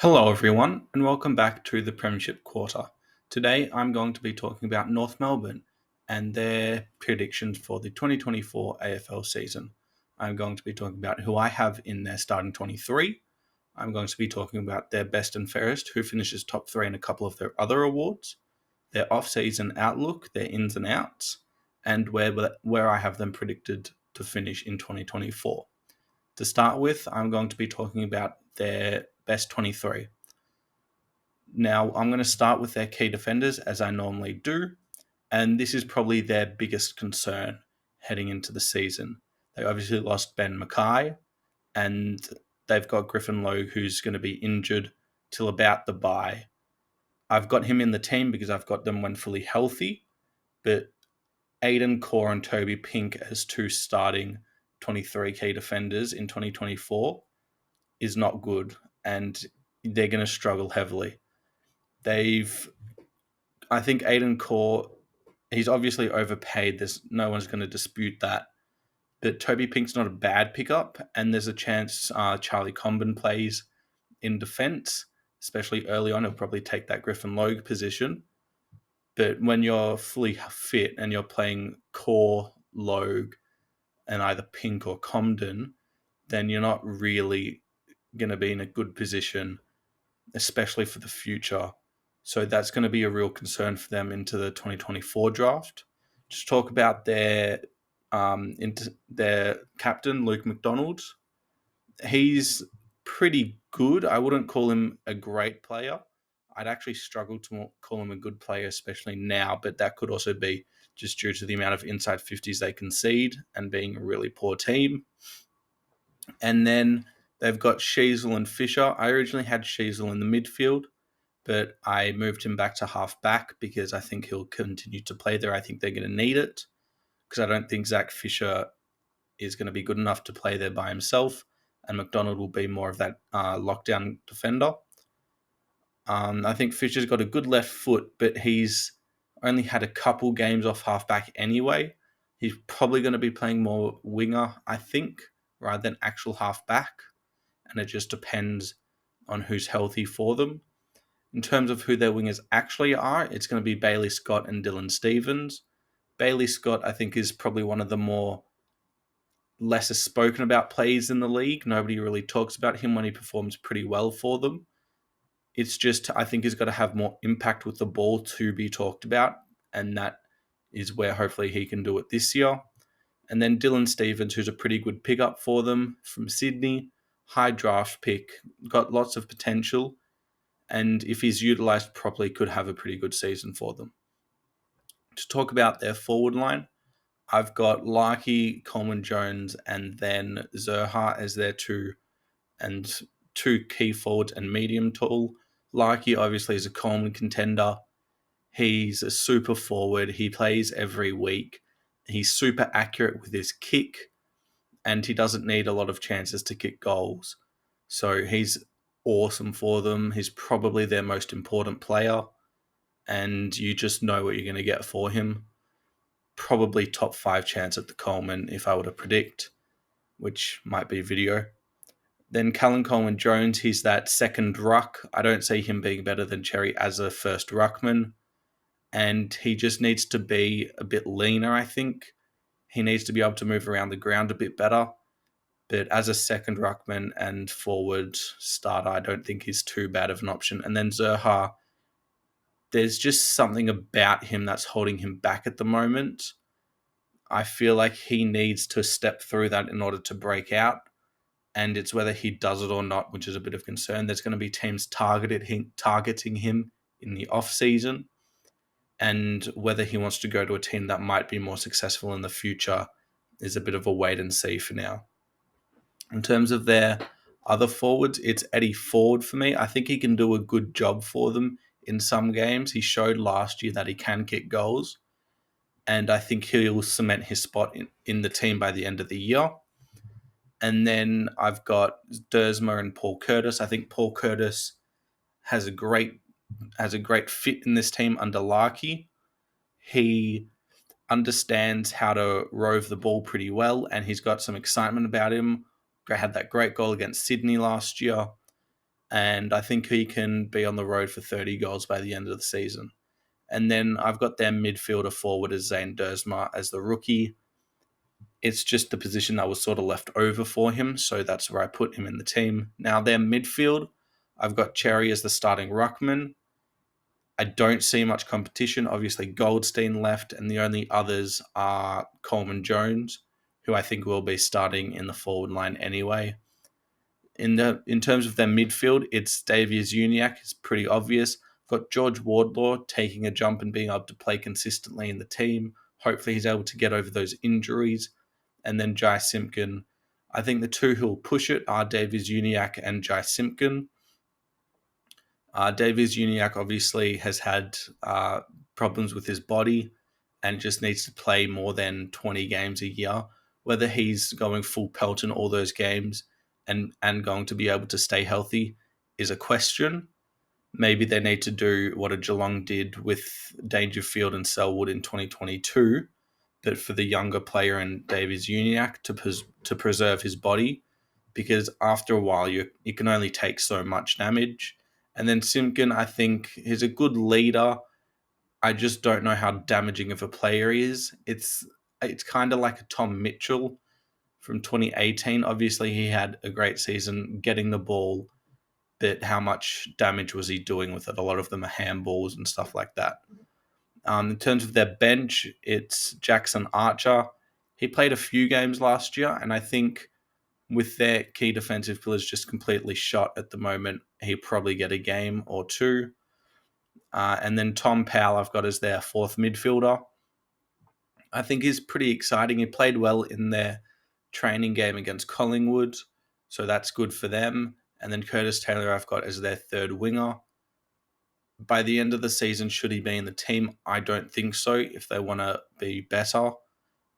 Hello, everyone, and welcome back to the Premiership Quarter. Today, I'm going to be talking about North Melbourne and their predictions for the 2024 AFL season. I'm going to be talking about who I have in their starting 23. I'm going to be talking about their best and fairest, who finishes top three in a couple of their other awards, their off-season outlook, their ins and outs, and where I have them predicted to finish in 2024. To start with, I'm going to be talking about their best 23. Now, I'm going to start with their key defenders, as I normally do, and this is probably their biggest concern heading into the season. They obviously lost Ben Mackay, and they've got Griffin Logue, who's going to be injured till about the bye. I've got him in the team because I've got them when fully healthy, but Aiden Core and Toby Pink as two starting 23 key defenders in 2024 is not good, and they're going to struggle heavily. I think Aiden Core, he's obviously overpaid. No one's going to dispute that. But Toby Pink's not a bad pickup, and there's a chance Charlie Comben plays in defence, especially early on. He'll probably take that Griffin Logue position. But when you're fully fit and you're playing Core, Logue, and either Pink or Comden, then you're not really going to be in a good position, especially for the future. So that's going to be a real concern for them into the 2024 draft. Just talk about their captain, Luke McDonald. He's pretty good. I wouldn't call him a great player. I'd actually struggle to call him a good player, especially now, but that could also be just due to the amount of inside 50s they concede and being a really poor team. And then they've got Sheasel and Fisher. I originally had Sheasel in the midfield, but I moved him back to half back because I think he'll continue to play there. I think they're going to need it because I don't think Zach Fisher is going to be good enough to play there by himself, and McDonald will be more of that lockdown defender. I think Fisher's got a good left foot, but he's only had a couple games off halfback anyway. He's probably going to be playing more winger, I think, rather than actual halfback, and it just depends on who's healthy for them. In terms of who their wingers actually are, it's going to be Bailey Scott and Dylan Stephens. Bailey Scott, I think, is probably one of the more lesser spoken about players in the league. Nobody really talks about him when he performs pretty well for them. It's just, I think he's got to have more impact with the ball to be talked about, and that is where hopefully he can do it this year. And then Dylan Stephens, who's a pretty good pickup for them from Sydney, high draft pick, got lots of potential, and if he's utilised properly, could have a pretty good season for them. To talk about their forward line, I've got Larkey, Coleman Jones, and then Zerha as their two key forwards and medium tall. Larkey obviously is a Coleman contender. He's a super forward. He plays every week. He's super accurate with his kick, and he doesn't need a lot of chances to kick goals. So he's awesome for them. He's probably their most important player, and you just know what you're going to get for him. Probably top 5 chance at the Coleman if I were to predict, which might be video. Then Callum Coleman Jones, he's that second ruck. I don't see him being better than Cherry as a first ruckman, and he just needs to be a bit leaner, I think. He needs to be able to move around the ground a bit better. But as a second ruckman and forward starter, I don't think he's too bad of an option. And then Zerha, there's just something about him that's holding him back at the moment. I feel like he needs to step through that in order to break out. And it's whether he does it or not, which is a bit of concern. There's going to be teams targeting him in the off-season. And whether he wants to go to a team that might be more successful in the future is a bit of a wait and see for now. In terms of their other forwards, it's Eddie Ford for me. I think he can do a good job for them in some games. He showed last year that he can kick goals, and I think he'll cement his spot in the team by the end of the year. And then I've got Dersma and Paul Curtis. I think Paul Curtis has a great fit in this team under Larkey. He understands how to rove the ball pretty well, and he's got some excitement about him. Had that great goal against Sydney last year. and I think he can be on the road for 30 goals by the end of the season. And then I've got their midfielder forward as Zane Dersma as the rookie. It's just the position that was sort of left over for him, so that's where I put him in the team. Now, their midfield, I've got Cherry as the starting ruckman. I don't see much competition. Obviously, Goldstein left, and the only others are Coleman Jones, who I think will be starting in the forward line anyway. In terms of their midfield, it's Davies Uniacke. It's pretty obvious. Got George Wardlaw taking a jump and being able to play consistently in the team. Hopefully, he's able to get over those injuries. And then Jai Simpkin. I think the two who will push it are Davies Uniacke and Jai Simpkin. Davies Uniacke obviously has had problems with his body and just needs to play more than 20 games a year. Whether he's going full pelt in all those games and going to be able to stay healthy is a question. Maybe they need to do what a Geelong did with Dangerfield and Selwood in 2022, but for the younger player in Davies Uniacke to preserve his body, because after a while you can only take so much damage. And then Simpkin, I think he's a good leader. I just don't know how damaging of a player he is. It's kind of like a Tom Mitchell from 2018. Obviously, he had a great season getting the ball, but how much damage was he doing with it? A lot of them are handballs and stuff like that. In terms of their bench, it's Jackson Archer. He played a few games last year, and I think with their key defensive pillars just completely shot at the moment, he'll probably get a game or two. And then Tom Powell, I've got as their fourth midfielder. I think he's pretty exciting. He played well in their training game against Collingwood, so that's good for them. And then Curtis Taylor, I've got as their third winger. By the end of the season, should he be in the team? I don't think so if they want to be better,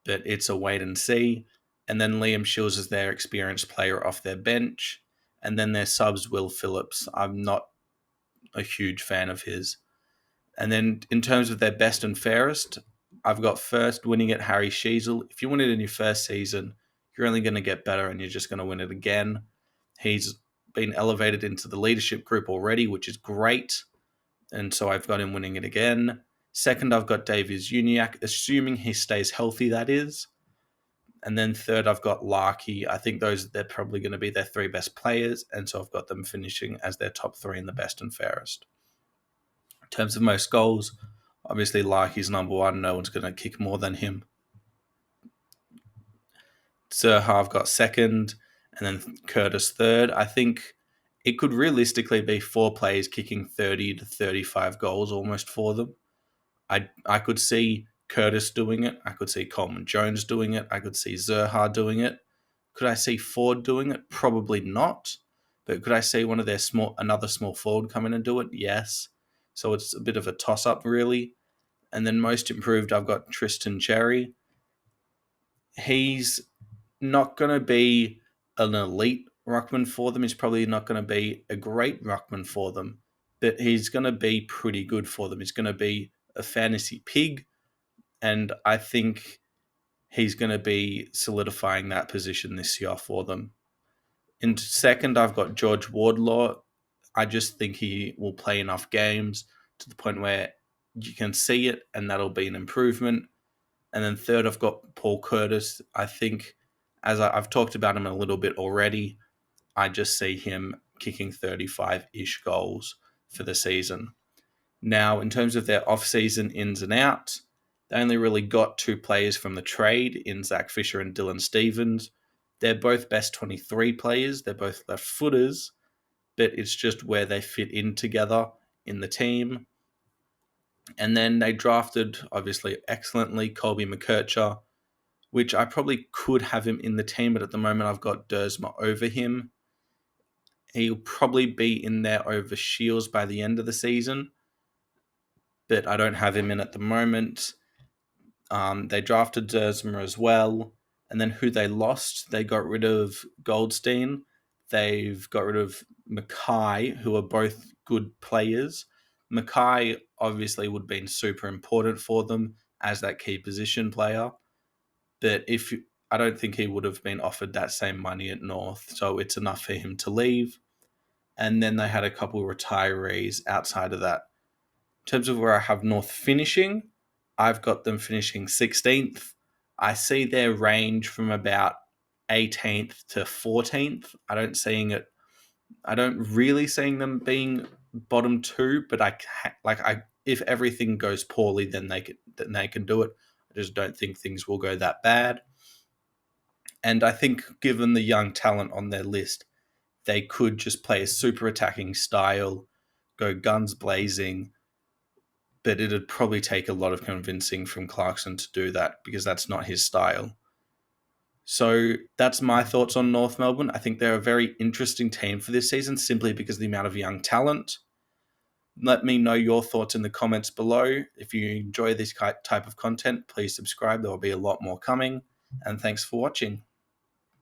but it's a wait and see. And then Liam Shields is their experienced player off their bench. And then their subs, Will Phillips. I'm not a huge fan of his. And then in terms of their best and fairest, I've got first winning it Harry Sheasel. If you win it in your first season, you're only going to get better and you're just going to win it again. He's been elevated into the leadership group already, which is great. And so I've got him winning it again. Second, I've got Davies Uniacke, assuming he stays healthy, that is. And then third, I've got Larkey. I think they're probably going to be their three best players. And so I've got them finishing as their top three in the best and fairest. In terms of most goals, obviously Larkey's number one. No one's going to kick more than him. Zerha, I've got second. And then Curtis third. I think it could realistically be four players kicking 30 to 35 goals almost for them. I could see Curtis doing it. I could see Coleman Jones doing it. I could see Zerha doing it. Could I see Ford doing it? Probably not. But could I see one of their another small forward come in and do it? Yes. So it's a bit of a toss-up, really. And then most improved, I've got Tristan Cherry. He's not going to be an elite ruckman for them. He's probably not going to be a great ruckman for them. But he's going to be pretty good for them. He's going to be a fantasy pig. And I think he's going to be solidifying that position this year for them. In second, I've got George Wardlaw. I just think he will play enough games to the point where you can see it, and that'll be an improvement. And then third, I've got Paul Curtis. I think, as I've talked about him a little bit already, I just see him kicking 35-ish goals for the season. Now, in terms of their off-season ins and outs, they only really got two players from the trade in Zach Fisher and Dylan Stevens. They're both best 23 players. They're both left footers, but it's just where they fit in together in the team. And then they drafted, obviously, excellently, Colby McKercher, which I probably could have him in the team, but at the moment I've got Dersma over him. He'll probably be in there over Shields by the end of the season, but I don't have him in at the moment. They drafted Dersma as well. And then who they lost, they got rid of Goldstein. They've got rid of Mackay, who are both good players. Mackay obviously would have been super important for them as that key position player. But I don't think he would have been offered that same money at North, so it's enough for him to leave. and then they had a couple of retirees outside of that. In terms of where I have North finishing, I've got them finishing 16th. I see their range from about 18th to 14th. I don't really seeing them being bottom two, but if everything goes poorly, then they can do it. I just don't think things will go that bad. And I think given the young talent on their list, they could just play a super attacking style, go guns blazing, but it'd probably take a lot of convincing from Clarkson to do that because that's not his style. So that's my thoughts on North Melbourne. I think they're a very interesting team for this season simply because of the amount of young talent. Let me know your thoughts in the comments below. If you enjoy this type of content, please subscribe. There will be a lot more coming. And thanks for watching.